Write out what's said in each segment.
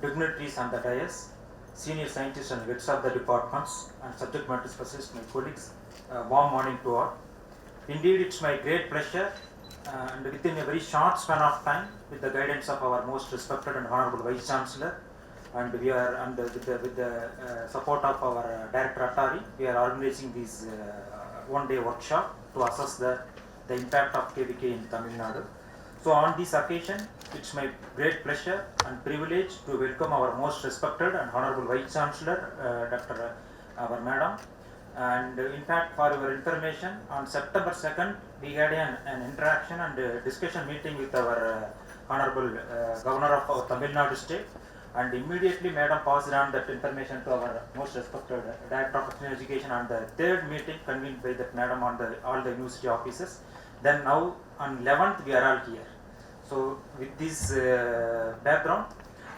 dignitaries on the dais, senior scientists and heads of the departments, and subject matter specialists, my colleagues, warm morning to all. Indeed, it's my great pleasure, and within a very short span of time, with the guidance of our most respected and honorable Vice Chancellor, and we are with the support of our Director Attari, we are organizing this one-day workshop to assess the impact of KVK in Tamil Nadu. So on this occasion, it's my great pleasure and privilege to welcome our most respected and honorable Vice Chancellor, Dr. our Madam. And in fact, for your information, on September 2nd, we had an interaction and discussion meeting with our honorable Governor of our Tamil Nadu state. And immediately, Madam passed on that information to our most respected Director of Education on the third meeting convened by that Madam on all the university offices. Then now on 11th, we are all here. So with this background,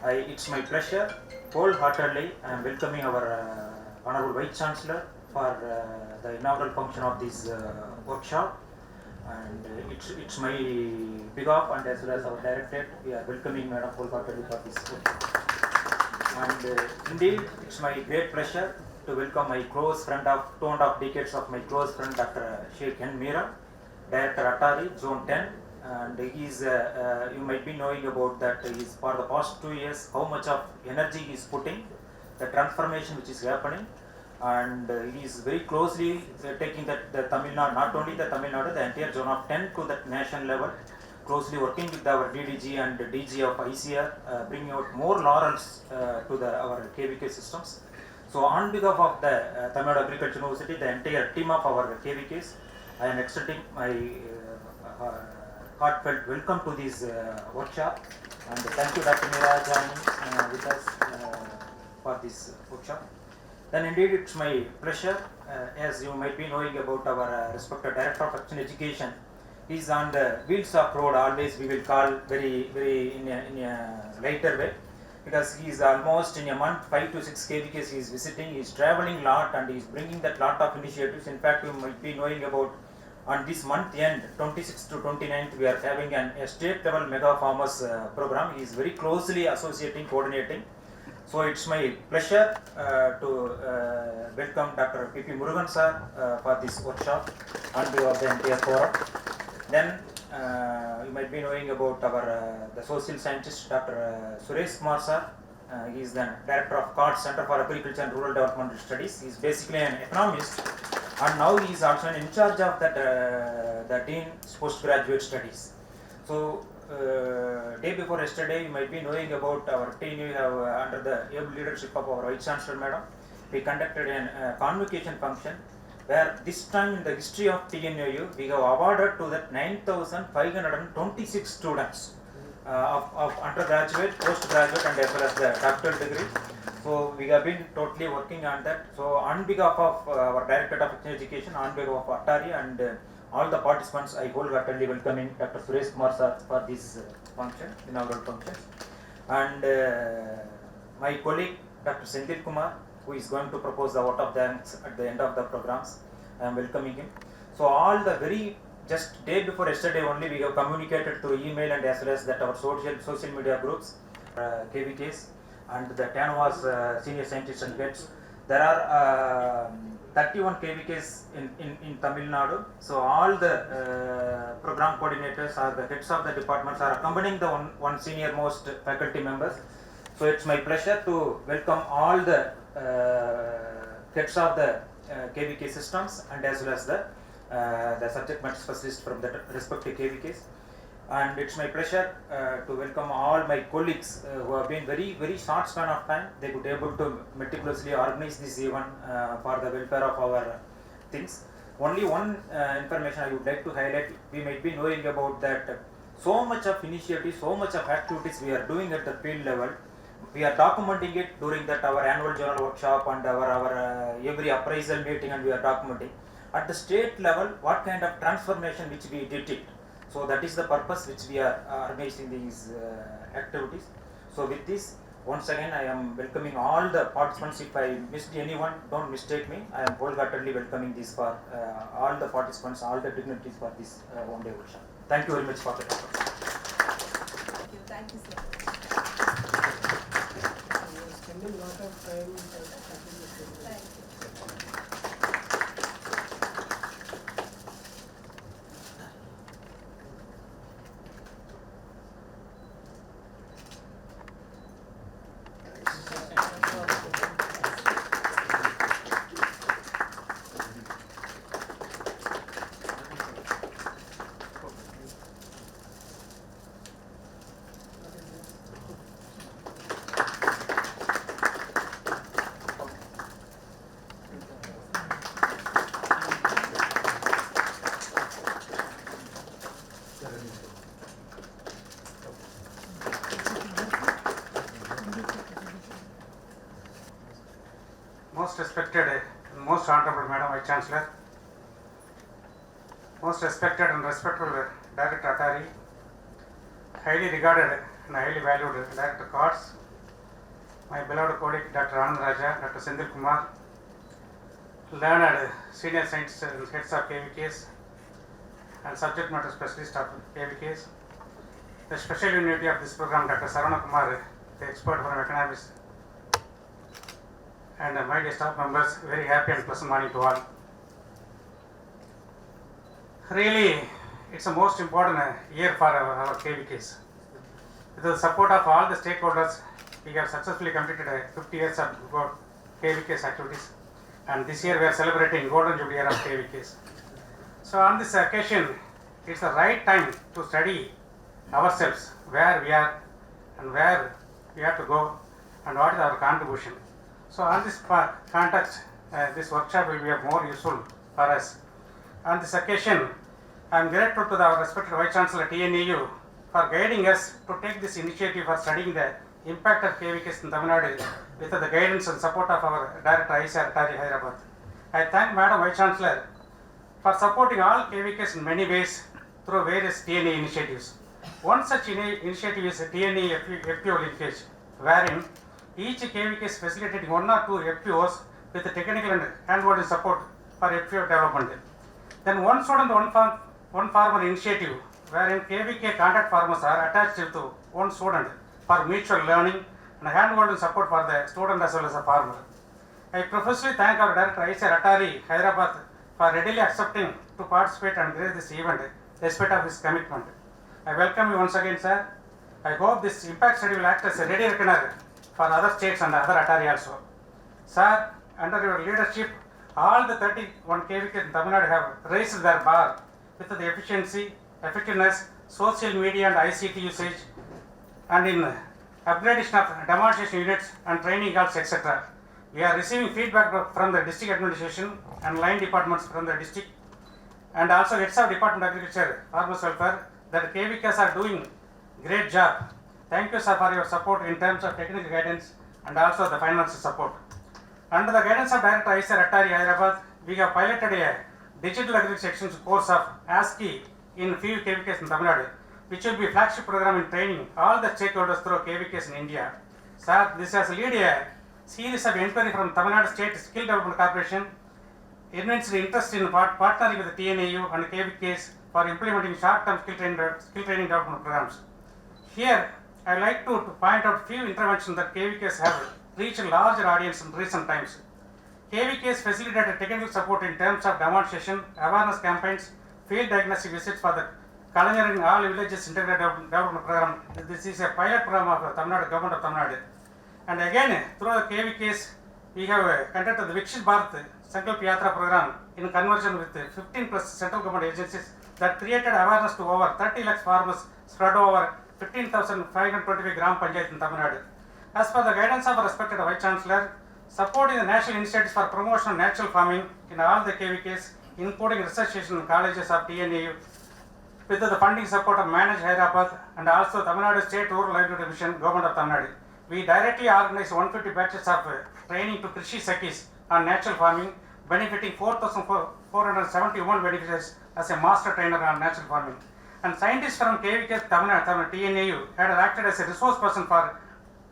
it's my pleasure, wholeheartedly, I am welcoming our Honorable Vice Chancellor for the inaugural function of this workshop. And it's my behalf and as well as our directorate, we are welcoming Madam wholeheartedly for this workshop. And indeed, it's my great pleasure to welcome my close friend of 2.5 decades of my close friend Dr. Sheikh N. Meera, Director Attari, Zone 10. And he's, you might be knowing about that he's for the past 2 years how much of energy he is putting, the transformation which is happening, and he is very closely taking the Tamil Nadu, not only the Tamil Nadu, the entire zone of 10 to the national level, closely working with our DDG and DG of ICAR, bringing out more laurels to our KVK systems. So on behalf of the Tamil Nadu Agriculture University, the entire team of our KVKs, I am extending my heartfelt welcome to this workshop, and thank you Dr. Meera joining with us for this workshop. Then indeed it's my pleasure, as you might be knowing about our respected Director of Education. He is on the wheels of road, always we will call very in a lighter way, because he is almost in a month 5 to 6 KVKs he is visiting, he is traveling lot and he is bringing that lot of initiatives. In fact, you might be knowing about on this month end, 26th to 29th, we are having a state level mega farmers program. He is very closely associating, coordinating. So it's my pleasure to welcome Dr. P.P. Murugan sir for this workshop on behalf of the entire forum. Then you might be knowing about our the social scientist Dr. Suresh Kumar sir. He is the Director of CARD, Center for Agriculture and Rural Development Studies. He is basically an economist. And now he is also in charge of that the Dean's postgraduate studies. So day before yesterday, you might be knowing about our TNAU have under the able leadership of our Vice Chancellor Madam, we conducted a convocation function where this time in the history of TNAU, we have awarded to that 9,526 students of undergraduate, postgraduate and as well as the doctoral degree. So we have been totally working on that. So on behalf of our Director of Education, on behalf of Attari and all the participants, I wholeheartedly welcoming Dr. Suresh Kumar sir for this function, inaugural function. And my colleague Dr. Senthil Kumar, who is going to propose the vote of thanks at the end of the programs, I am welcoming him. So all the very just day before yesterday only, we have communicated through email and as well as that our social media groups, KVKs, and the TNAU senior scientists and heads. There are 31 KVKs in Tamil Nadu. So all the program coordinators or the heads of the departments are accompanying the one senior most faculty members. So it's my pleasure to welcome all the heads of the KVK systems and as well as the subject matter specialists from the respective KVKs. And it's my pleasure to welcome all my colleagues who have been very short span of time. They could able to meticulously organize this event for the welfare of our things. Only one information I would like to highlight. We might be knowing about that so much of initiative, so much of activities we are doing at the field level. We are documenting it during that our annual journal workshop and our every appraisal meeting, and we are documenting. At the state level, what kind of transformation which we did it. So that is the purpose which we are organizing these activities. So with this, once again I am welcoming all the participants. If I missed anyone, don't mistake me. I am wholeheartedly welcoming this for all the participants, all the dignitaries for this one day workshop. Thank you very much for the effort. Thank you, sir. given a lot of time and starting the program. Thank you. Most respected and most honorable Madam Vice Chancellor, most respected and respectful Director Attari, highly regarded and highly valued Director Courts, my beloved colleague Dr. Anand Raja, Dr. Sendil Kumar, learned senior scientists and heads of KVKs and subject matter specialists of KVKs, the special unity of this program Dr. Sarana Kumar, the expert from economics, and my dear staff members, very happy and pleasant morning to all. Really, it's the most important year for our KVKs. With the support of all the stakeholders, we have successfully completed 50 years of KVKs activities, and this year we are celebrating Golden Jubilee year of KVKs. So on this occasion, it's the right time to study ourselves, where we are and where we have to go and what is our contribution. So on this context, this workshop will be more useful for us. On this occasion, I am grateful to our respected Vice Chancellor TNAU for guiding us to take this initiative for studying the impact of KVKs in Tamil Nadu with the guidance and support of our Director ICAR Hyderabad. I thank Madam Vice Chancellor for supporting all KVKs in many ways through various TNA initiatives. One such initiative is TNA FPO linkage, wherein each KVK is facilitating 1 or 2 FPOs with the technical and hand-holding support for FPO development. Then one student, one farmer initiative, wherein KVK contact farmers are attached to one student for mutual learning and hand-holding support for the student as well as the farmer. I profusely thank our Director ICAR Attari Hyderabad for readily accepting to participate and grace this event despite of his commitment. I welcome you once again, sir. I hope this impact study will act as a ready reckoner for other states and other Attari also. Sir, under your leadership, all the 31 KVKs in Tamil Nadu have raised their bar with the efficiency, effectiveness, social media and ICT usage, and in upgradation of demonstration units and training halls, etc. We are receiving feedback from the district administration and line departments from the district and also heads of Department of Agriculture, Farmers Welfare, that KVKs are doing great job. Thank you, sir, for your support in terms of technical guidance and also the financial support. Under the guidance of Director ICAR Attari Hyderabad, we have piloted a digital agriculture sections course of ASCII in few KVKs in Tamil Nadu, which will be a flagship program in training all the stakeholders through KVKs in India. Sir, this has led a series of inquiry from Tamil Nadu State Skill Development Corporation, immense interest in partnering with the TNAU and KVKs for implementing short-term skill training development programs. Here, I would like to point out few interventions that KVKs have reached a larger audience in recent times. KVKs facilitated technical support in terms of demonstration, awareness campaigns, field diagnostic visits for the Kalanyar in all villages integrated development program. This is a pilot program of Tamil Nadu, Government of Tamil Nadu. And again, through the KVKs, we have conducted the Vikshit Bharat Sankalp Yatra program in conversion with 15 plus central government agencies that created awareness to over 30 lakhs farmers spread over 15,525 gram panchayat in Tamil Nadu. As per the guidance of respected Vice Chancellor, supporting the national initiatives for promotion of natural farming in all the KVKs, including research station colleges of TNAU, with the funding support of Manage Hyderabad and also Tamil Nadu State Rural Livelihood Mission, Government of Tamil Nadu. We directly organized 150 batches of training to Krishi Sakis on natural farming, benefiting 4,471 beneficiaries as a master trainer on natural farming. And scientists from KVK Tamil Nadu TNAU had acted as a resource person for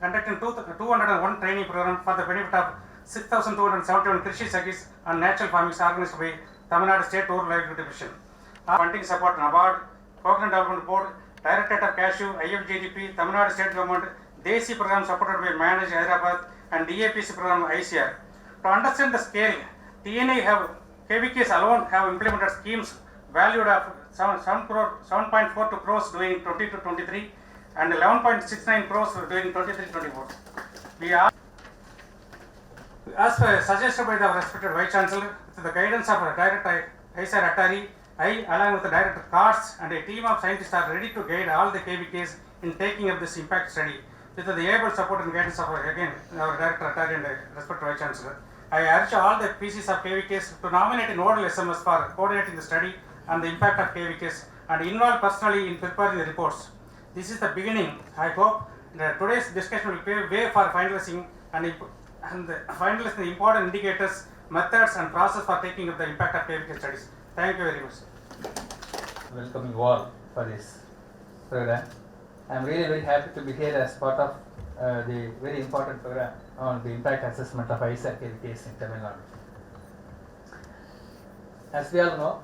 conducting 201 training program for the benefit of 6,271 Krishi Sakis on natural farming organized by Tamil Nadu State Rural Livelihood Mission. Funding support NABARD, Coconut Development Board, Directorate of Cashew, IFGDP, Tamil Nadu State Government, Desi program supported by Manage Hyderabad, and DAPC program ICAR. To understand the scale, KVKs alone have implemented schemes valued at 7.42 crores during 22-23 and 11.69 crores during 23-24. We are, as suggested by the respected Vice Chancellor, with the guidance of Director ICAR Attari, I, along with the Director Cards and a team of scientists, are ready to guide all the KVKs in taking up this impact study. With the able support and guidance of again our Director Attari and respected Vice Chancellor, I urge all the PCs of KVKs to nominate a nodal SMS for coordinating the study and the impact of KVKs and involve personally in preparing the reports. This is the beginning. I hope that today's discussion will pave way for finalizing and finalizing the important indicators, methods and process for taking up the impact of KVK studies. Thank you very much. Welcoming you all for this program. I am really very happy to be here as part of the very important program on the impact assessment of ICAR KVKs in Tamil Nadu. As we all know,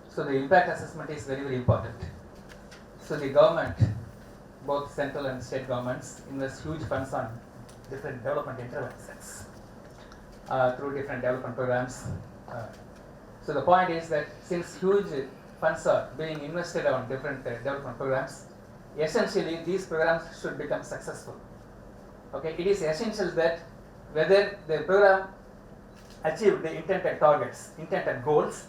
so the impact assessment is very, very important. So the government, both central and state governments, invest huge funds on different development interventions through different development programs. So the point is that since huge funds are being invested on different development programs, essentially these programs should become successful. Okay, it is essential that whether the program achieved the intended targets, intended goals,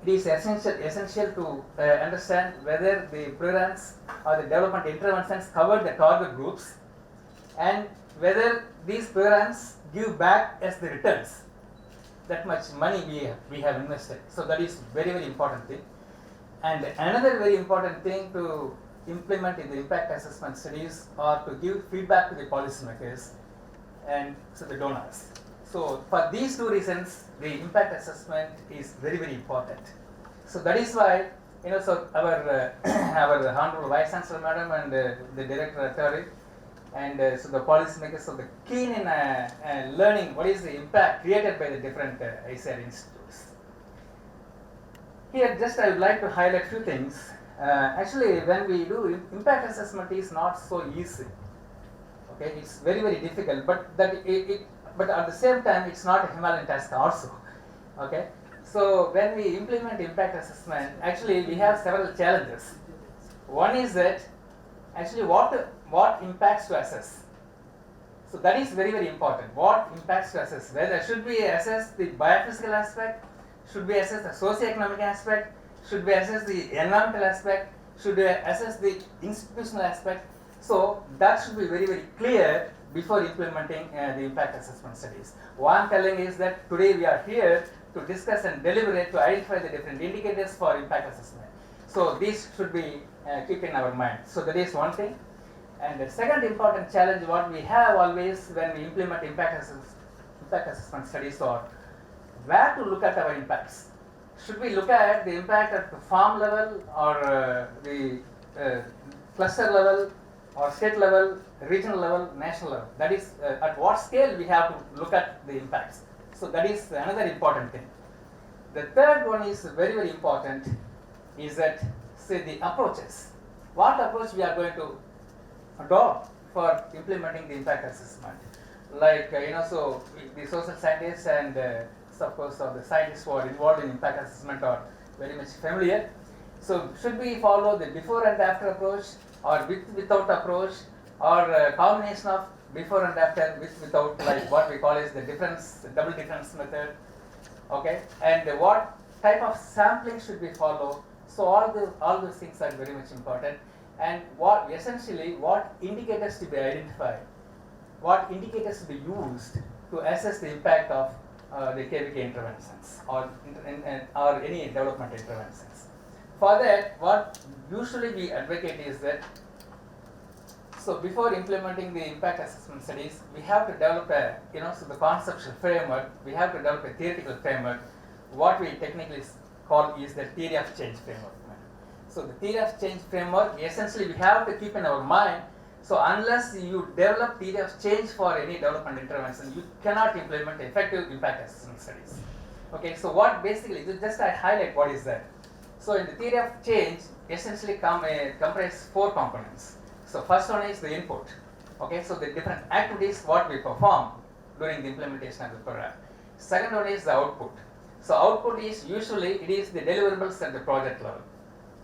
it is essential to understand whether the programs or the development interventions cover the target groups and whether these programs give back as the returns that much money we have invested. So that is very, very important thing. And another very important thing to implement in the impact assessment studies or to give feedback to the policymakers and so the donors. So for these two reasons, the impact assessment is very, very important. So that is why, so our our Honorable Vice Chancellor Madam and the Director Attari and so the policymakers, so the keen in learning what is the impact created by the different ICAR institutes. Here just I would like to highlight few things. Actually, when we do impact assessment is not so easy. Okay, it's very, very difficult, but but at the same time it's not a Himalayan task also. Okay, so when we implement impact assessment, actually we have several challenges. One is that actually what impacts to assess. So that is very, very important. What impacts to assess? Whether should we assess the biophysical aspect? Should we assess the socio-economic aspect? Should we assess the environmental aspect? Should we assess the institutional aspect? So that should be very, very clear before implementing the impact assessment studies. What I am telling is that today we are here to discuss and deliberate to identify the different indicators for impact assessment. So these should be keep in our mind. So that is one thing. And the second important challenge what we have always when we implement impact assessment studies or where to look at our impacts. Should we look at the impact at the farm level or the cluster level or state level, regional level, national level? That is at what scale we have to look at the impacts. So that is another important thing. The third one is very, very important is that say the approaches. What approach we are going to adopt for implementing the impact assessment? Like so the social scientists and of course the scientists who are involved in impact assessment are very much familiar. So should we follow the before and after approach or without approach or a combination of before and after without, like what we call is the double difference method, okay, and what type of sampling should we follow? So all those things are very much important, and what indicators to be identified, what indicators to be used to assess the impact of the KVK interventions or any development interventions. For that, what usually we advocate is that, so before implementing the impact assessment studies, we have to develop so the conceptual framework, we have to develop a theoretical framework, what we technically call is the theory of change framework. So the theory of change framework, essentially we have to keep in our mind, so unless you develop theory of change for any development intervention, you cannot implement effective impact assessment studies. Okay, so what basically, just I highlight what is that. So in the theory of change, essentially comprise four components. So first one is the input. Okay, so the different activities what we perform during the implementation of the program. Second one is the output. So output is usually it is the deliverables at the project level.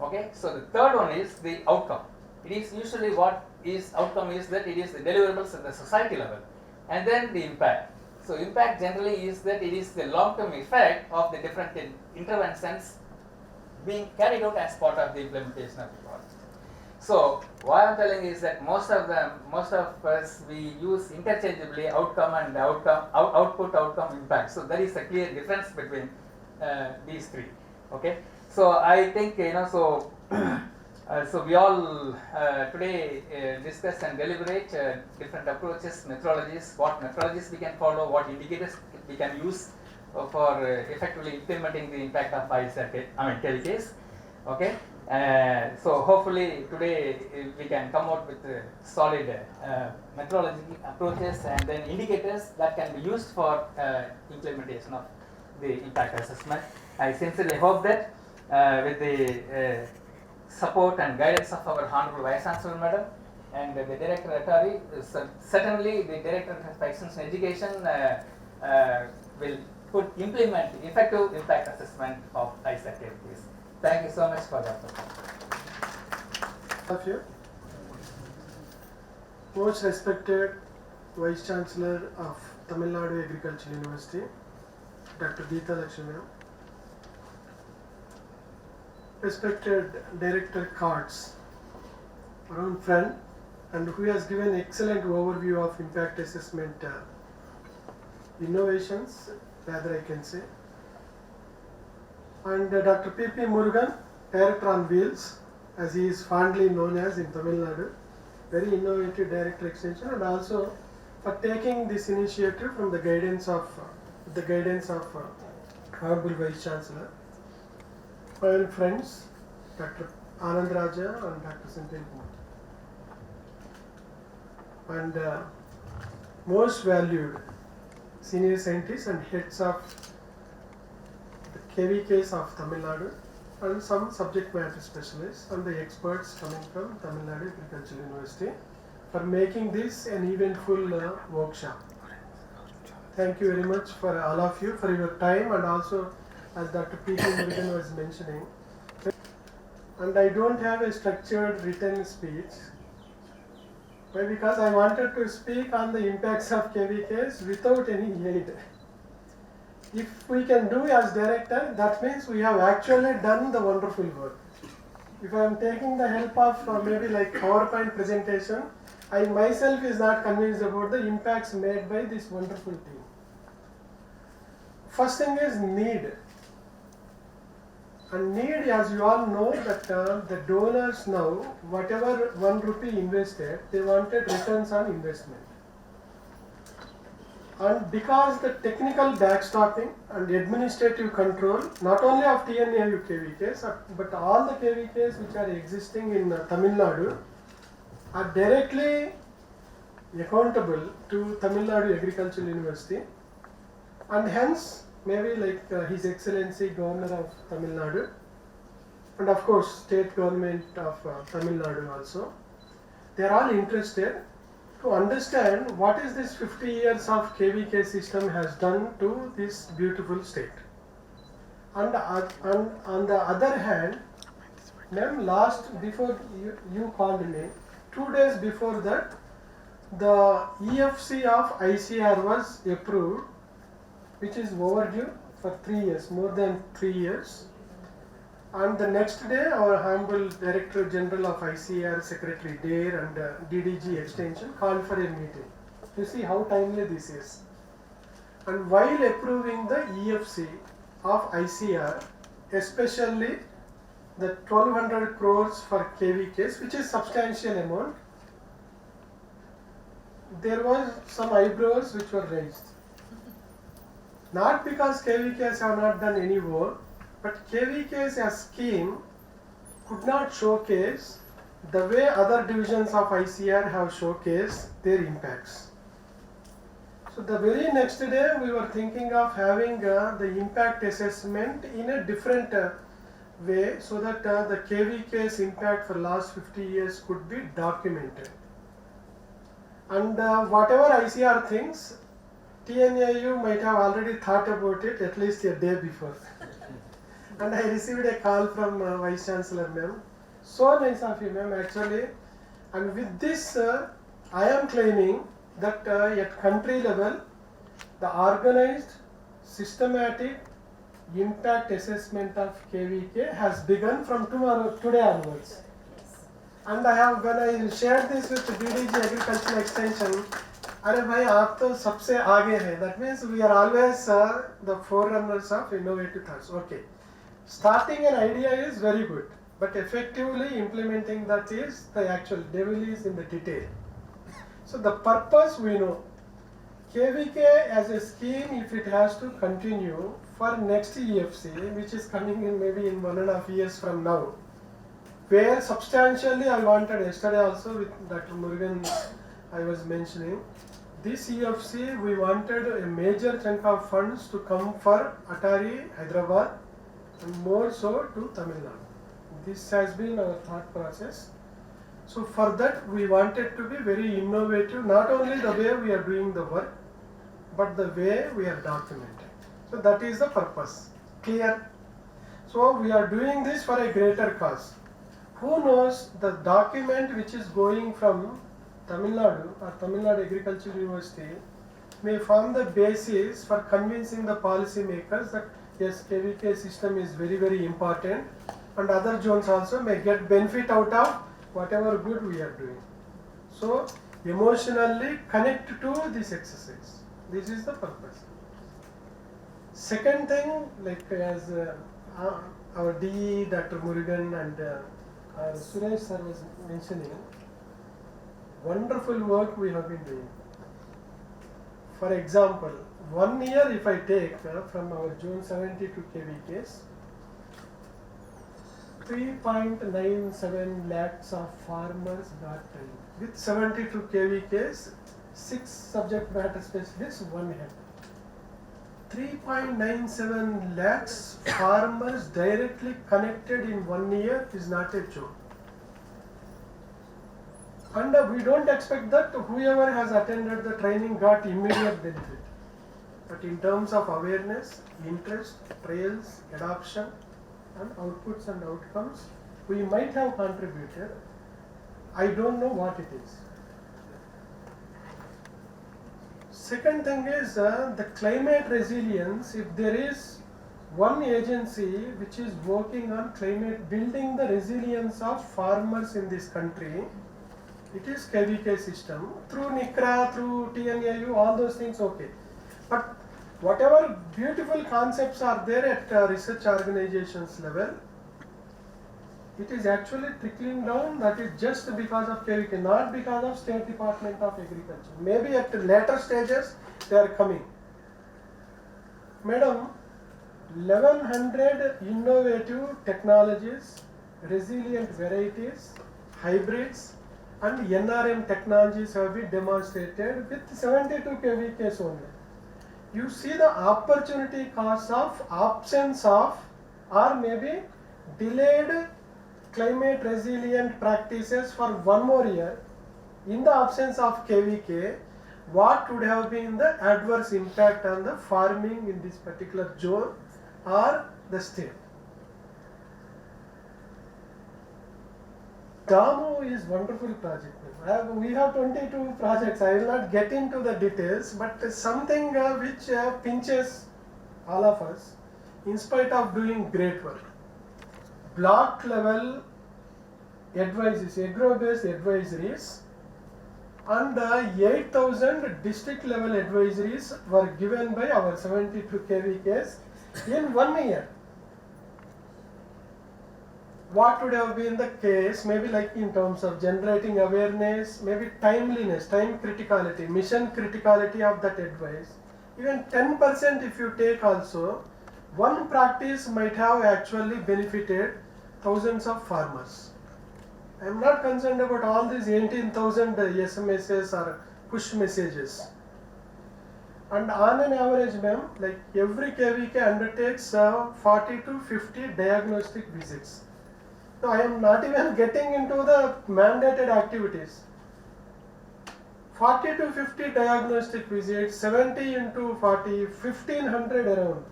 Okay, so the third one is the outcome. It is usually what is outcome is that it is the deliverables at the society level, and then the impact. So impact generally is that it is the long-term effect of the different interventions being carried out as part of the implementation of the project. So what I am telling is that most of us we use interchangeably outcome and output, outcome, impact. So there is a clear difference between these three. Okay. So I think so. So we all today discuss and deliberate different approaches, methodologies, what methodologies we can follow, what indicators we can use for effectively implementing the impact of KVKs. Okay. So hopefully today we can come out with solid methodology approaches and then indicators that can be used for implementation of the impact assessment. I sincerely hope that with the support and guidance of our Honorable Vice Chancellor Madam and the Director Atari, certainly the Director of Extension Education will implement effective impact assessment of ICAR KVKs. Thank you so much for that. Of you, most respected Vice Chancellor of Tamil Nadu Agricultural University, Dr. Geeta Lakshmi ma'am, respected Director Cards, our own friend, and who has given excellent overview of impact assessment innovations, rather I can say, and Dr. P.P. Murugan, Director on Wheels, as he is fondly known as in Tamil Nadu, very innovative Director Extension, and also for taking this initiative from the guidance of Honorable Vice Chancellor. My friends, Dr. Anand Raja and Dr. Senthil Kumar, and most valued senior scientists and heads of the KVKs of Tamil Nadu, and some subject matter specialists and the experts coming from Tamil Nadu Agricultural University for making this an eventful workshop. Thank you very much for all of you for your time, and also as Dr. P.P. Murugan was mentioning, and I don't have a structured written speech. Why? Because I wanted to speak on the impacts of KVKs without any aid. If we can do as director, that means we have actually done the wonderful work. If I am taking the help of maybe like PowerPoint presentation, I myself is not convinced about the impacts made by this wonderful team. First thing is need. And need, as you all know, that the donors now, whatever 1 rupee invested, they wanted returns on investment. And because the technical backstopping and administrative control, not only of TNAU KVKs, but all the KVKs which are existing in Tamil Nadu, are directly accountable to Tamil Nadu Agricultural University, and hence maybe like His Excellency Governor of Tamil Nadu, and of course State Government of Tamil Nadu also, they are all interested to understand what is this 50 years of KVK system has done to this beautiful state. And on the other hand, ma'am, before you called me, 2 days before that, the EFC of ICAR was approved, which is overdue for 3 years, more than 3 years. And the next day, our humble Director General of ICAR, Secretary Dare and DDG Extension called for a meeting. You see how timely this is. And while approving the EFC of ICAR, especially the 1200 crores for KVKs, which is substantial amount, there was some eyebrows which were raised. Not because KVKs have not done any work, but KVKs as scheme could not showcase the way other divisions of ICAR have showcased their impacts. So the very next day we were thinking of having the impact assessment in a different way, so that the KVK's impact for last 50 years could be documented. And whatever ICR thinks, TNAU might have already thought about it at least a day before. And I received a call from Vice Chancellor ma'am. So nice of you ma'am actually. And with this, I am claiming that at country level, the organized, systematic impact assessment of KVK has begun from today onwards. And when I shared this with DDG Agricultural Extension, अरे भाई आप तो सबसे आगे हैं. That means we are always the forerunners of innovative thoughts. Okay, starting an idea is very good, but effectively implementing that is the actual devil is in the detail. So the purpose we know. KVK as a scheme, if it has to continue for next EFC, which is coming in maybe in 1.5 years from now, where substantially I wanted yesterday also with Dr. Murugan, I was mentioning, this EFC we wanted a major chunk of funds to come for Atari, Hyderabad, and more so to Tamil Nadu. This has been our thought process. So for that we wanted to be very innovative, not only the way we are doing the work, but the way we are documenting. So that is the purpose. Clear? So we are doing this for a greater cause. Who knows, the document which is going from Tamil Nadu or Tamil Nadu Agricultural University may form the basis for convincing the policy makers that yes, KVK system is very, very important, and other zones also may get benefit out of whatever good we are doing. So emotionally connect to this exercise. This is the purpose. Second thing, like as our DE, Dr. Murugan and Suresh sir was mentioning, wonderful work we have been doing. For example, 1 year if I take from our June 72 KVKs, 3.97 lakhs of farmers got trained. With 72 KVKs, 6 subject matter specialists, 1 head. 3.97 lakhs farmers directly connected in 1 year is not a joke. And we don't expect that whoever has attended the training got immediate benefit. But in terms of awareness, interest, trials, adoption, and outputs and outcomes, we might have contributed. I don't know what it is. Second thing is the climate resilience. If there is one agency which is working on climate, building the resilience of farmers in this country, it is KVK system. Through NICRA, through TNAU, all those things okay. But whatever beautiful concepts are there at research organizations level, it is actually trickling down. That is just because of KVK, not because of State Department of Agriculture. Maybe at later stages they are coming. Madam, 1100 innovative technologies, resilient varieties, hybrids, and NRM technologies have been demonstrated with 72 KVKs only. You see the opportunity cost of absence of or maybe delayed climate resilient practices for 1 more year in the absence of KVK. What would have been the adverse impact on the farming in this particular zone or the state? DAMO is wonderful project. We have 22 projects. I will not get into the details, but something which pinches all of us in spite of doing great work. Block level advisories, agro-based advisories, and 8,000 district level advisories were given by our 72 KVKs in 1 year. What would have been the case, maybe like in terms of generating awareness, maybe timeliness, time criticality, mission criticality of that advice. Even 10% if you take also, one practice might have actually benefited thousands of farmers. I am not concerned about all these 18,000 SMSs or push messages. And on an average, ma'am, like every KVK undertakes 40 to 50 diagnostic visits. So I am not even getting into the mandated activities. 40 to 50 diagnostic visits, 70 into 40, 1500 around.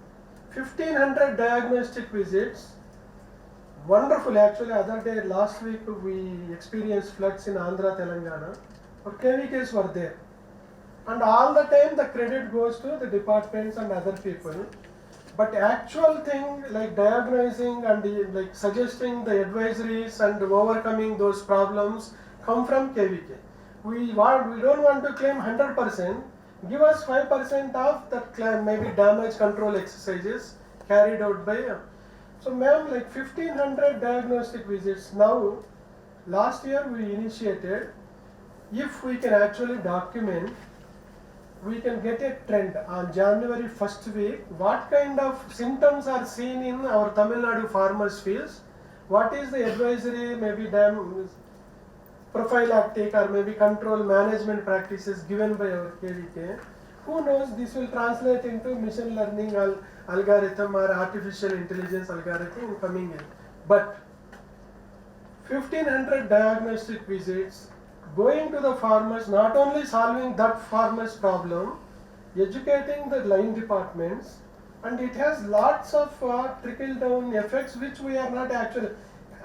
1500 diagnostic visits. Wonderful, actually. Other day, last week, we experienced floods in Andhra, Telangana. Our KVKs were there. And all the time, the credit goes to the departments and other people. But actual thing like diagnosing and like suggesting the advisories and overcoming those problems come from KVK. We don't want to claim 100%. Give us 5% of that claim, maybe damage control exercises carried out by. So, ma'am, like 1500 diagnostic visits. Now, last year we initiated. If we can actually document, we can get a trend on January 1st week. What kind of symptoms are seen in our Tamil Nadu farmers' fields? What is the advisory, maybe prophylactic or maybe control management practices given by our KVK? Who knows, this will translate into machine learning algorithm or artificial intelligence algorithm in coming year. But 1500 diagnostic visits, going to the farmers, not only solving that farmer's problem, educating the line departments, and it has lots of trickle down effects which we are not actually,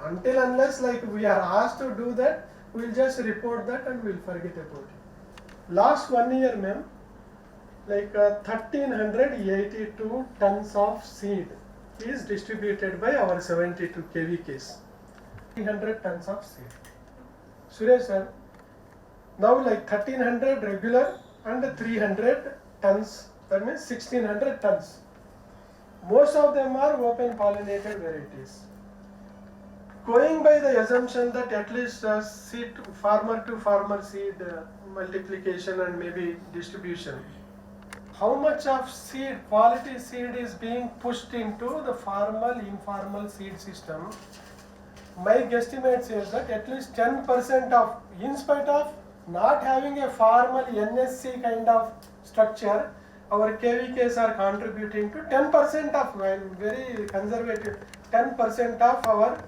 until unless like we are asked to do that, we will just report that and we will forget about it. Last 1 year, ma'am, like 1382 tons of seed is distributed by our 72 KVKs. 300 tons of seed. Suresh sir, now like 1300 regular and 300 tons, that means 1600 tons. Most of them are open pollinated varieties. Going by the assumption that at least seed farmer to farmer seed multiplication and maybe distribution, how much of seed, quality seed is being pushed into the formal, informal seed system? My guesstimate says that at least 10% of, in spite of not having a formal NSC kind of structure, our KVKs are contributing to 10% of, I am very conservative, 10% of our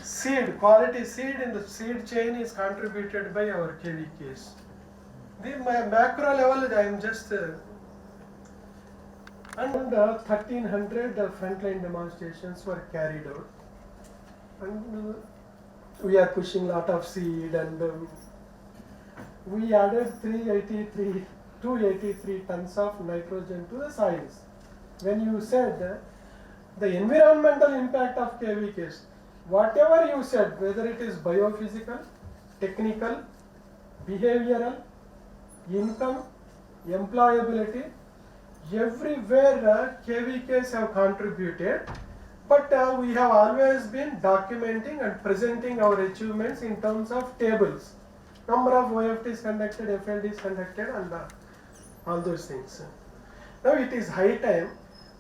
seed, quality seed in the seed chain is contributed by our KVKs. The macro level, I am just and 1300 frontline demonstrations were carried out, and we are pushing lot of seed, and we added 283 tons of nitrogen to the soils. When you said the environmental impact of KVKs, whatever you said, whether it is biophysical, technical, behavioral, income, employability, everywhere KVKs have contributed, but we have always been documenting and presenting our achievements in terms of tables, number of OFTs conducted, FLDs conducted, and all those things. Now it is high time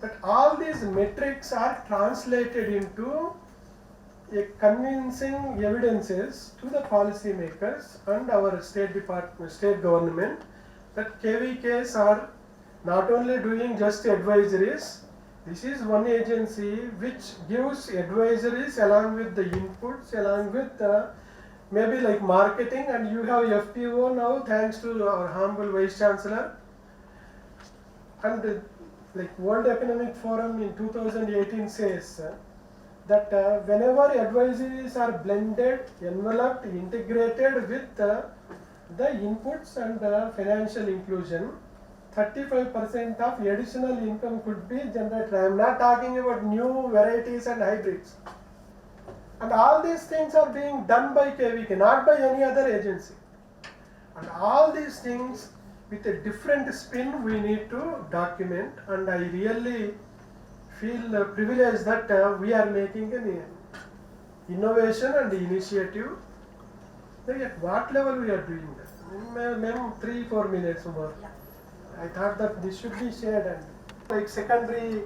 that all these metrics are translated into a convincing evidences to the policy makers and our state department, state government, that KVKs are not only doing just advisories. This is one agency which gives advisories along with the inputs, along with maybe like marketing, and you have FPO now thanks to our humble Vice Chancellor. And like World Economic Forum in 2018 says that whenever advisories are blended, enveloped, integrated with the inputs and financial inclusion, 35% of additional income could be generated. I am not talking about new varieties and hybrids. And all these things are being done by KVK, not by any other agency. And all these things with a different spin we need to document, and I really feel privileged that we are making an innovation and initiative. Like at what level we are doing that? Ma'am, 3-4 minutes more. I thought that this should be shared, and like secondary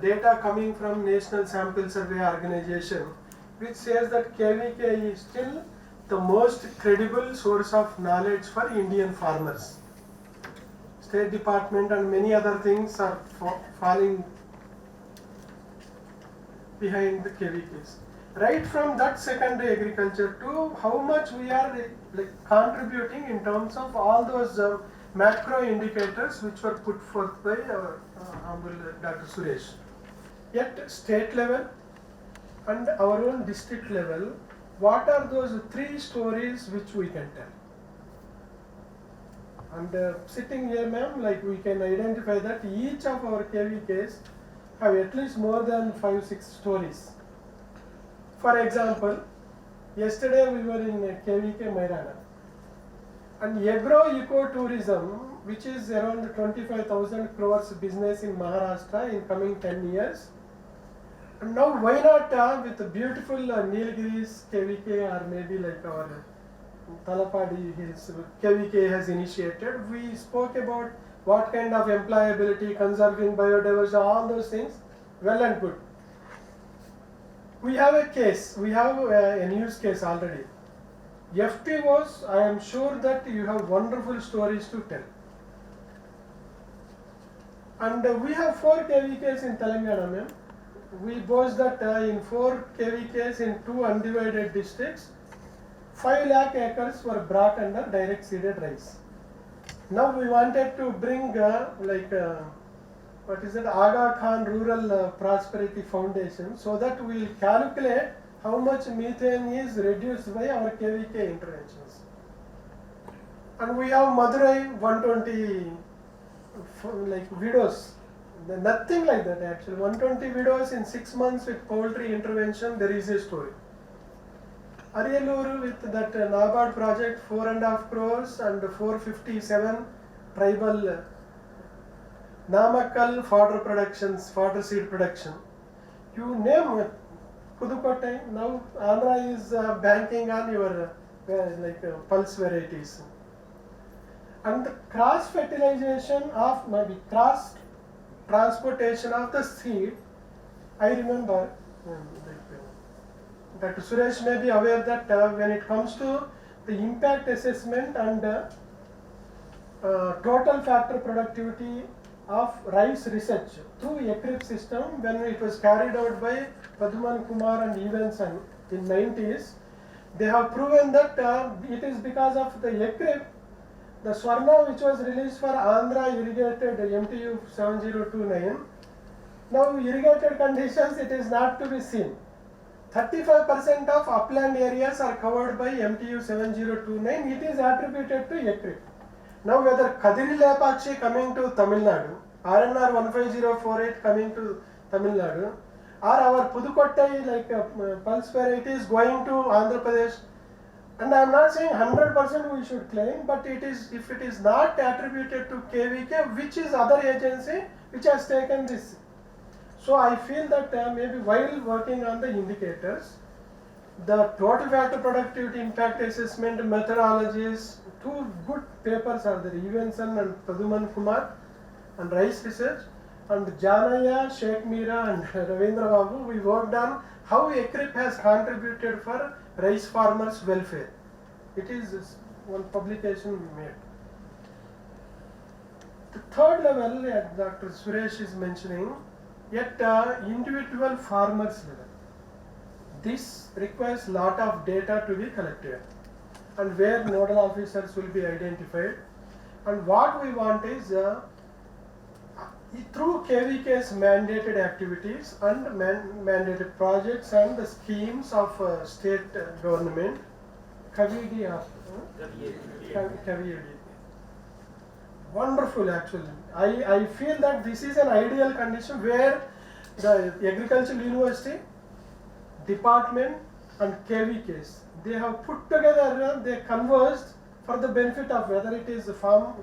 data coming from National Sample Survey Organization, which says that KVK is still the most credible source of knowledge for Indian farmers. State Department and many other things are falling behind the KVKs. right from that secondary agriculture to how much we are like contributing in terms of all those macro indicators which were put forth by our humble Dr. Suresh. At state level and our own district level, what are those 3 stories which we can tell? And sitting here, ma'am, like we can identify that each of our KVKs have at least more than 5-6 stories. For example, yesterday we were in KVK Mairana, and agro-ecotourism, which is around 25,000 crores business in Maharashtra in coming 10 years. And now why not with the beautiful Nilgiris KVK, or maybe like our Talapadi Hills KVK has initiated. We spoke about what kind of employability, conserving biodiversity, all those things, well and good. We have a case, we have a news case already. FPOs, I am sure that you have wonderful stories to tell. And we have 4 KVKs in Telangana, ma'am. We boast that in 4 KVKs in 2 undivided districts, 5 lakh acres were brought under direct seeded rice. Now we wanted to bring what is it, Aga Khan Rural Prosperity Foundation, so that we will calculate how much methane is reduced by our KVK interventions. And we have Madurai 120 like widows, nothing like that actually, 120 widows in 6 months with poultry intervention, there is a story. Ariyalur with that NABARD project, 4.5 crores and 457 tribal Namakkal fodder productions, fodder seed production. You name it, Pudukkottai, now Andhra is banking on your pulse varieties. And the cross fertilization of maybe cross transportation of the seed, I remember that Suresh may be aware that when it comes to the impact assessment and total factor productivity of rice research through ECRIP system, when it was carried out by Padman Kumar and Evenson in 90s, they have proven that it is because of the ECRIP, the Swarna which was released for Andhra irrigated MTU 7029, now irrigated conditions it is not to be seen. 35% of upland areas are covered by MTU 7029, it is attributed to ECRIP. Now whether Kadiri Lepakshi coming to Tamil Nadu, RNR 15048 coming to Tamil Nadu, or our Pudukkottai pulse varieties going to Andhra Pradesh, and I am not saying 100% we should claim, but it is, if it is not attributed to KVK, which is other agency which has taken this. So I feel that maybe while working on the indicators, the total factor productivity impact assessment methodologies, 2 good papers are there, Evenson and Padman Kumar and rice research, and Janaya, Sheikh Meera and Ravindra Babu, we worked on how ECRIP has contributed for rice farmers' welfare. It is one publication we made. The third level that Dr. Suresh is mentioning, at individual farmers level, this requires lot of data to be collected and where nodal officers will be identified, and what we want is through KVK's mandated activities and mandated projects and the schemes of state government, KVD, wonderful actually. I feel that this is an ideal condition where the agricultural university, department and KVKs, they have put together, they converged for the benefit of whether it is farm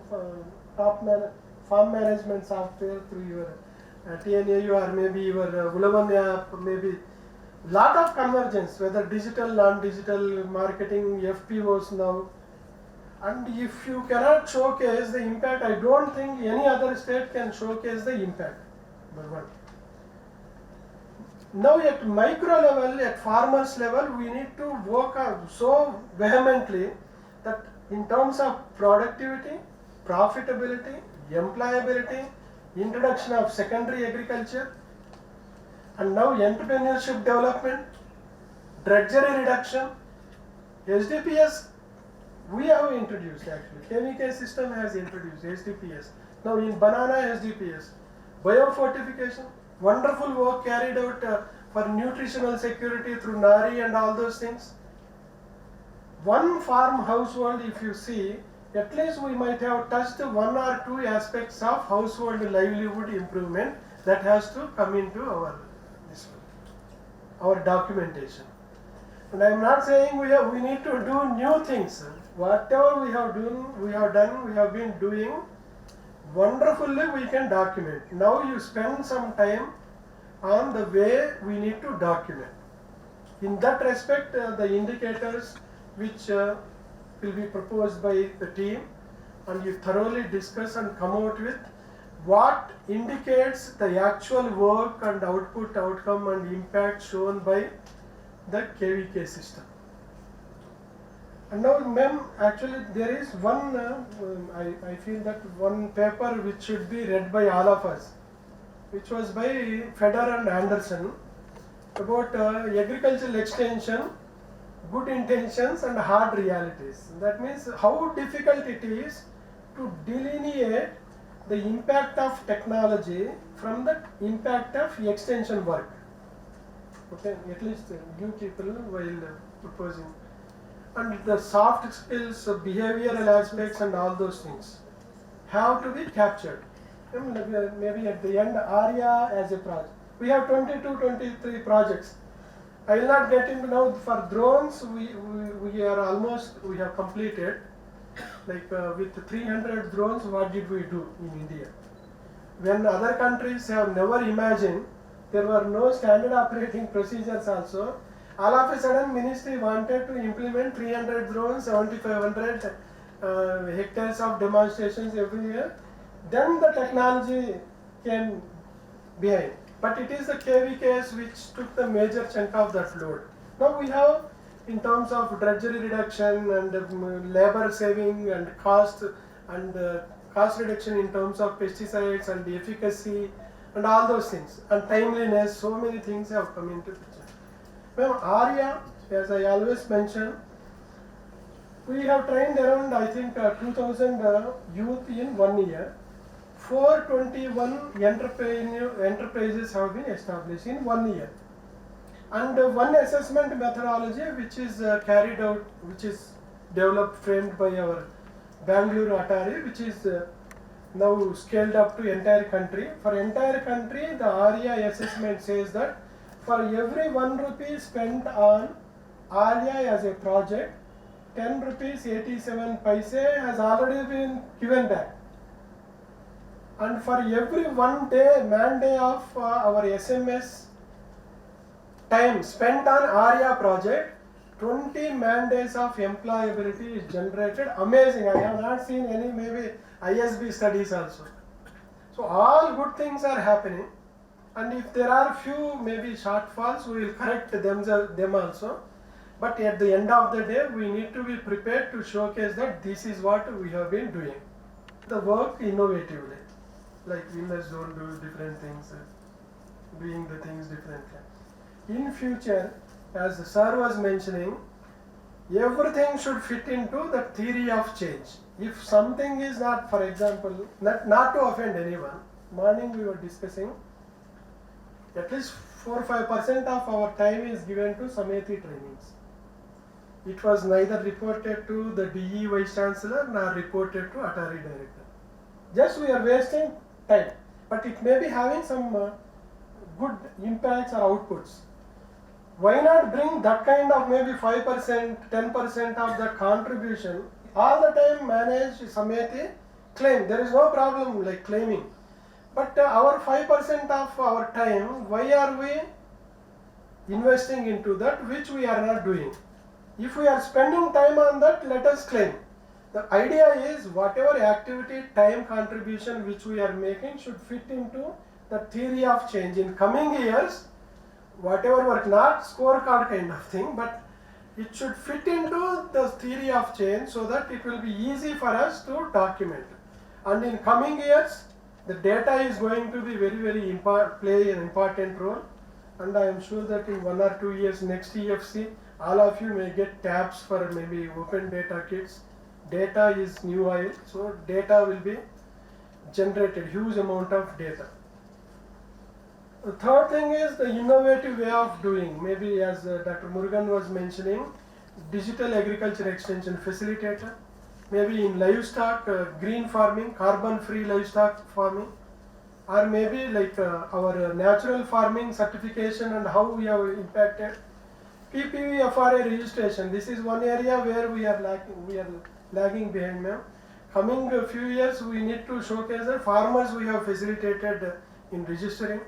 management software through your TNAU or maybe your Ulavan app, maybe lot of convergence, whether digital, non-digital marketing, FPOs now. And if you cannot showcase the impact, I don't think any other state can showcase the impact. Number one. Now at micro level, at farmers level, we need to work so vehemently that in terms of productivity, profitability, employability, introduction of secondary agriculture, and now entrepreneurship development, drudgery reduction. HDPS we have introduced actually. KVK system has introduced HDPS. Now in banana HDPS, biofortification, wonderful work carried out for nutritional security through NARI and all those things. One farm household, if you see, at least we might have touched one or two aspects of household livelihood improvement that has to come into our documentation. And I am not saying we need to do new things. Whatever we have been doing wonderfully, we can document. Now you spend some time on the way we need to document. In that respect, the indicators which will be proposed by the team, and you thoroughly discuss and come out with what indicates the actual work and output, outcome and impact shown by the KVK system. And now, ma'am, actually there is one, I feel that one paper which should be read by all of us, which was by Feder and Anderson about agricultural extension, good intentions and hard realities. That means how difficult it is to delineate the impact of technology from the impact of extension work. Okay, at least give people while proposing. And the soft skills, behavioral aspects and all those things have to be captured. Maybe at the end, ARIA as a project. We have 22, 23 projects. I will not get into now. For drones, we have completed, like with 300 drones, what did we do in India? When other countries have never imagined, there were no standard operating procedures also. All of a sudden, ministry wanted to implement 300 drones, 7,500 hectares of demonstrations every year. Then the technology came behind. But it is the KVKs which took the major chunk of that load. Now we have, in terms of drudgery reduction and labor saving and cost reduction in terms of pesticides and the efficacy and all those things, and timeliness, so many things have come into picture. Well, ARIA, as I always mention, we have trained around, I think, 2,000 youth in 1 year. 421 enterprises have been established in 1 year. And one assessment methodology which is carried out, which is developed, framed by our Bangalore Atari, which is now scaled up to entire country. For entire country, the ARIA assessment says that for every 1 rupee spent on ARIA as a project, 10 rupees 87 paise has already been given back. And for every 1 day, man day of our SMS time spent on ARIA project, 20 man days of employability is generated. Amazing. I have not seen any maybe ISB studies also. So all good things are happening. And if there are few maybe shortfalls, we will correct them also. But at the end of the day, we need to be prepared to showcase that this is what we have been doing. The work innovatively. Like winners don't do different things, doing the things differently. In future, as the sir was mentioning, everything should fit into the theory of change. If something is not, for example, not to offend anyone, morning we were discussing, at least 4-5% of our time is given to Sameti trainings. It was neither reported to the DE Vice Chancellor nor reported to Atari Director. Just we are wasting time, but it may be having some good impacts or outputs. Why not bring that kind of maybe 5%, 10% of that contribution, all the time manage Sameti, claim. There is no problem like claiming. But our 5% of our time, why are we investing into that which we are not doing? If we are spending time on that, let us claim. The idea is whatever activity, time contribution which we are making should fit into the theory of change. In coming years, whatever work, not scorecard kind of thing, but it should fit into the theory of change so that it will be easy for us to document. And in coming years, the data is going to be very, very play an important role. and I am sure that in 1 or 2 years next EFC, all of you may get tabs for maybe open data kits. Data is new oil, so data will be generated, huge amount of data. The third thing is the innovative way of doing. Maybe as Dr. Murugan was mentioning, digital agriculture extension facilitator. Maybe in livestock, green farming, carbon-free livestock farming, or maybe like our natural farming certification and how we have impacted. PPVFRA registration. This is one area where we are lagging behind, ma'am. Coming a few years, we need to showcase the farmers we have facilitated in registering.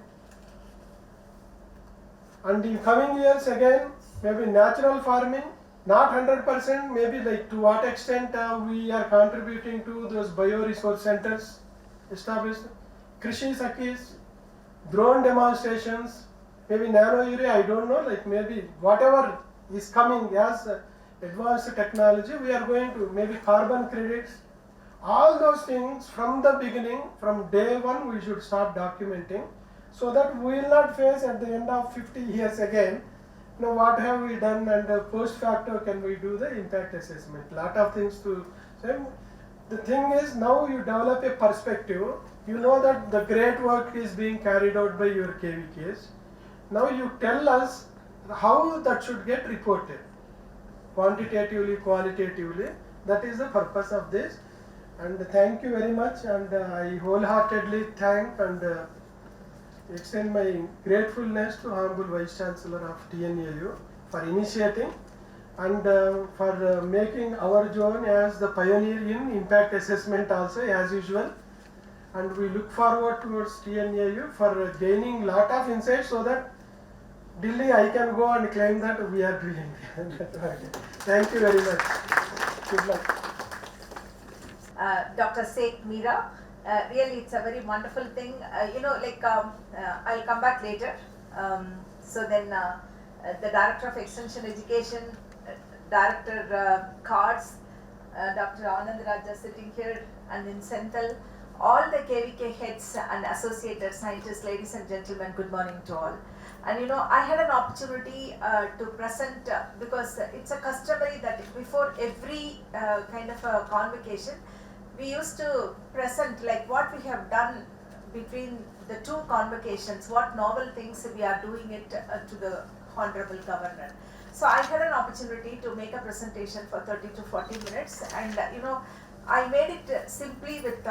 And in coming years again, maybe natural farming, not 100%, maybe like to what extent we are contributing to those bioresource centers established, Krishi Sakis, drone demonstrations, maybe nano urea, I don't know, like maybe whatever is coming as advanced technology, we are going to maybe carbon credits, all those things from the beginning, from day one, we should start documenting so that we will not face at the end of 50 years again, what have we done, and post facto can we do the impact assessment. Lot of things to say. The thing is, now you develop a perspective, you know that the great work is being carried out by your KVKs. Now you tell us how that should get reported, quantitatively, qualitatively. That is the purpose of this. And thank you very much, and I wholeheartedly thank and extend my gratefulness to Honorable Vice Chancellor of TNAU for initiating and for making our zone as the pioneer in impact assessment also, as usual. And we look forward towards TNAU for gaining lot of insights so that Delhi I can go and claim that we are doing. Thank you very much. Good luck. Dr. Sheikh Meera, really it's a very wonderful thing. I'll come back later. So then the Director of Extension Education, Director Cards, Dr. Anand Raja sitting here, and in Senthil, all the KVK heads and associated scientists, ladies and gentlemen, good morning to all. And I had an opportunity to present because it's a customary that before every kind of a convocation, we used to present like what we have done between the two convocations, what novel things we are doing it to the Honorable Governor. So I had an opportunity to make a presentation for 30 to 40 minutes, and I made it simply with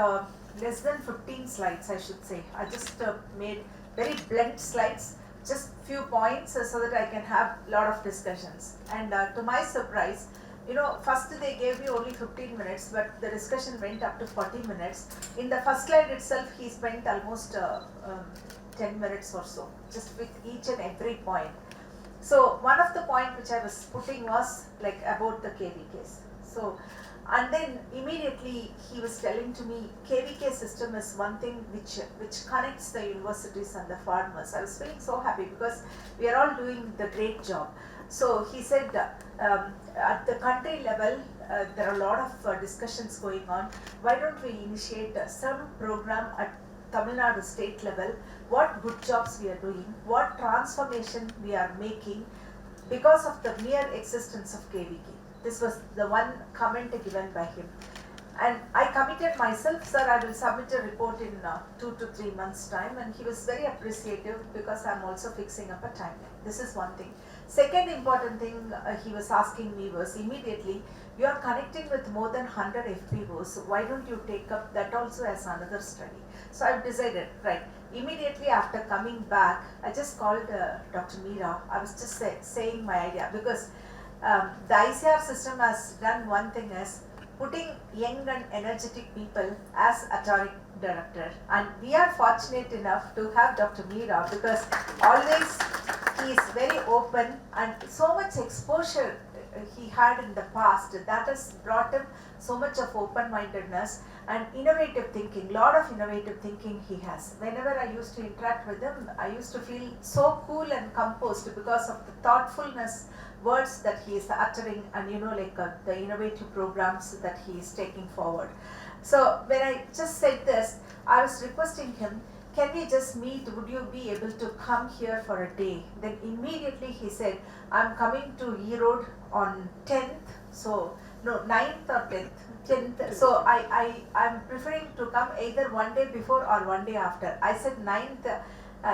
less than 15 slides, I should say. I just made very blunt slides, just few points so that I can have a lot of discussions. And to my surprise, first they gave me only 15 minutes, but the discussion went up to 40 minutes. In the first slide itself, he spent almost 10 minutes or so, just with each and every point. So one of the points which I was putting was like about the KVKs. So, and then immediately he was telling to me, KVK system is one thing which connects the universities and the farmers. I was feeling so happy because we are all doing the great job. So he said, at the country level, there are a lot of discussions going on. Why don't we initiate some program at Tamil Nadu state level, what good jobs we are doing, what transformation we are making because of the mere existence of KVK. This was the one comment given by him. And I committed myself, sir, I will submit a report in 2 to 3 months' time, and he was very appreciative because I'm also fixing up a timeline. This is one thing. Second important thing he was asking me was immediately, you are connecting with more than 100 FPOs, why don't you take up that also as another study? So I've decided, right, immediately after coming back, I just called Dr. Meera. I was just saying my idea because the ICAR system has done one thing as putting young and energetic people as Atari Director. And we are fortunate enough to have Dr. Meera because always he is very open and so much exposure he had in the past that has brought him so much of open-mindedness and innovative thinking, lot of innovative thinking he has. Whenever I used to interact with him, I used to feel so cool and composed because of the thoughtfulness words that he is uttering and the innovative programs that he is taking forward. So when I just said this, I was requesting him, can we just meet? Would you be able to come here for a day? Then immediately he said, I'm coming to Erode on 10th, so no, 9th or 10th. So I'm preferring to come either one day before or one day after. I said 9th,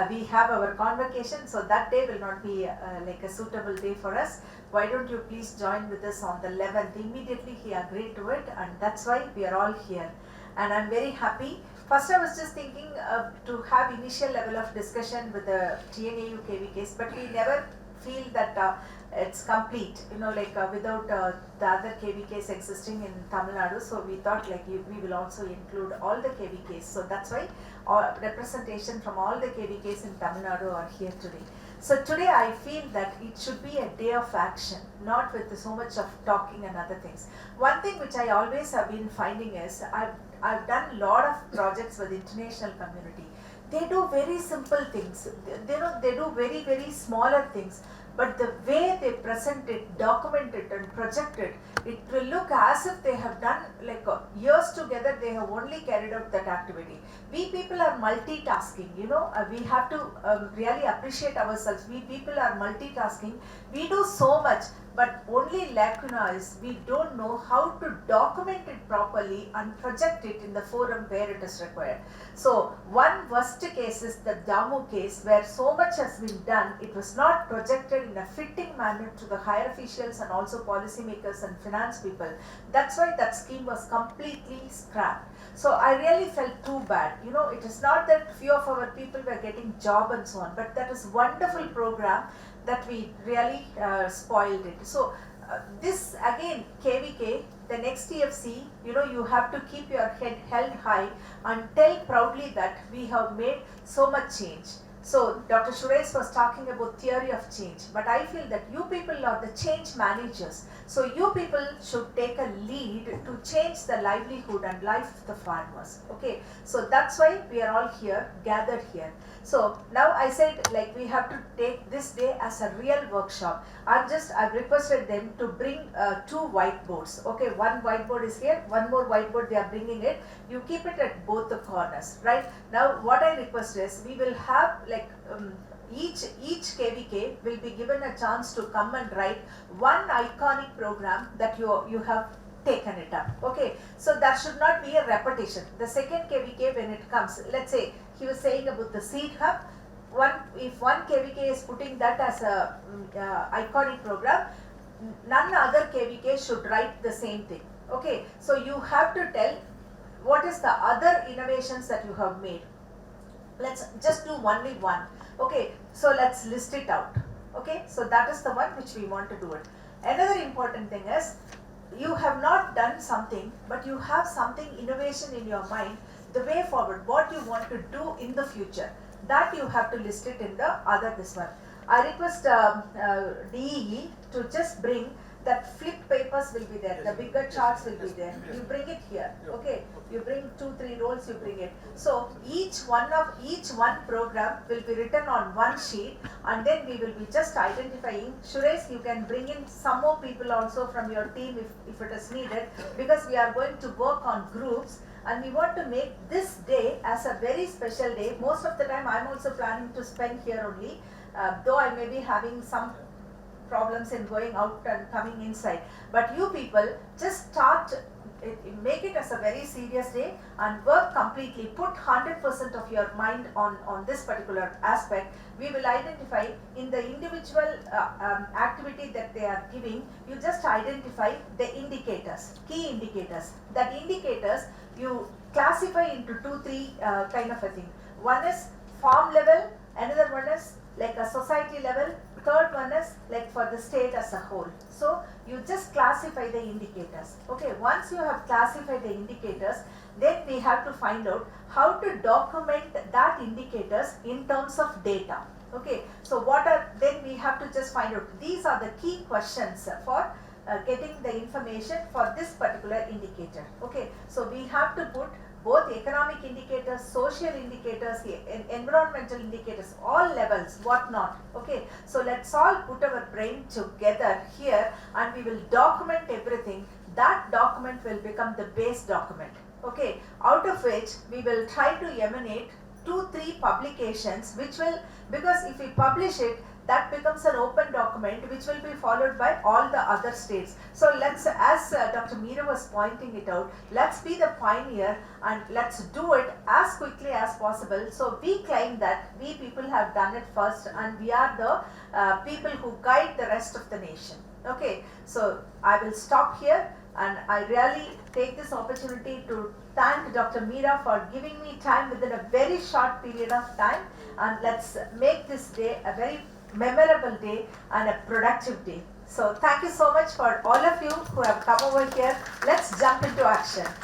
we have our convocation, so that day will not be like a suitable day for us. Why don't you please join with us on the 11th? Immediately he agreed to it, and that's why we are all here. And I'm very happy. First I was just thinking to have initial level of discussion with the TNAU KVKs, but we never feel that it's complete, without the other KVKs existing in Tamil Nadu. So we thought we will also include all the KVKs. So that's why representation from all the KVKs in Tamil Nadu are here today. So today I feel that it should be a day of action, not with so much of talking and other things. One thing which I always have been finding is I've done a lot of projects with the international community. They do very simple things. They do very, very smaller things. But the way they present it, document it and project it, it will look as if they have done years together, they have only carried out that activity. We people are multitasking, we have to really appreciate ourselves. We people are multitasking. We do so much, but only lacuna is we don't know how to document it properly and project it in the forum where it is required. So one worst case is the Damu case, where so much has been done, it was not projected in a fitting manner to the higher officials and also policymakers and finance people. That's why that scheme was completely scrapped. So I really felt too bad. It is not that few of our people were getting job and so on, but that is wonderful program that we really spoiled it. So this again, KVK, the next TFC, you have to keep your head held high and tell proudly that we have made so much change. So Dr. Suresh was talking about theory of change, but I feel that you people are the change managers. So you people should take a lead to change the livelihood and life of the farmers. Okay, so that's why we are all here, gathered here. So now I said we have to take this day as a real workshop. I've requested them to bring 2 whiteboards. Okay, one whiteboard is here, one more whiteboard they are bringing it. You keep it at both the corners, right? Now what I request is we will have each KVK will be given a chance to come and write one iconic program that you have taken it up. Okay, so that should not be a repetition. The second KVK when it comes, let's say he was saying about the seed hub, if one KVK is putting that as a iconic program, none other KVK should write the same thing. Okay, so you have to tell what is the other innovations that you have made. Let's just do only one. Okay, so let's list it out. Okay, so that is the one which we want to do it. Another important thing is you have not done something, but you have something innovation in your mind, the way forward, what you want to do in the future. That you have to list it in the other this one. I request DEE to just bring that flip papers will be there, the bigger charts will be there. You bring it here, okay? You bring 2-3 rolls, you bring it. So each one program will be written on one sheet, and then we will be just identifying. Suresh, you can bring in some more people also from your team if it is needed, because we are going to work on groups. And we want to make this day as a very special day. Most of the time I am also planning to spend here only, though I may be having some problems in going out and coming inside. But you people just start, make it as a very serious day and work completely. Put 100% of your mind on this particular aspect. We will identify in the individual activity that they are giving, you just identify the indicators, key indicators. That indicators you classify into 2-3 kind of a thing. One is farm level, another one is like a society level, third one is like for the state as a whole. So you just classify the indicators. Okay, once you have classified the indicators, then we have to find out how to document that indicators in terms of data. Okay, so then we have to just find out, these are the key questions for getting the information for this particular indicator. Okay, so we have to put both economic indicators, social indicators, environmental indicators, all levels, whatnot. Okay, so let's all put our brain together here and we will document everything. That document will become the base document. Okay, out of which we will try to emanate 2-3 publications which will, because if we publish it, that becomes an open document which will be followed by all the other states. So let's, as Dr. Meera was pointing it out, let's be the pioneer and let's do it as quickly as possible. So we claim that we people have done it first and we are the people who guide the rest of the nation. Okay, so I will stop here and I really take this opportunity to thank Dr. Meera for giving me time within a very short period of time, and let's make this day a very memorable day and a productive day. So thank you so much for all of you who have come over here. Let's jump into action.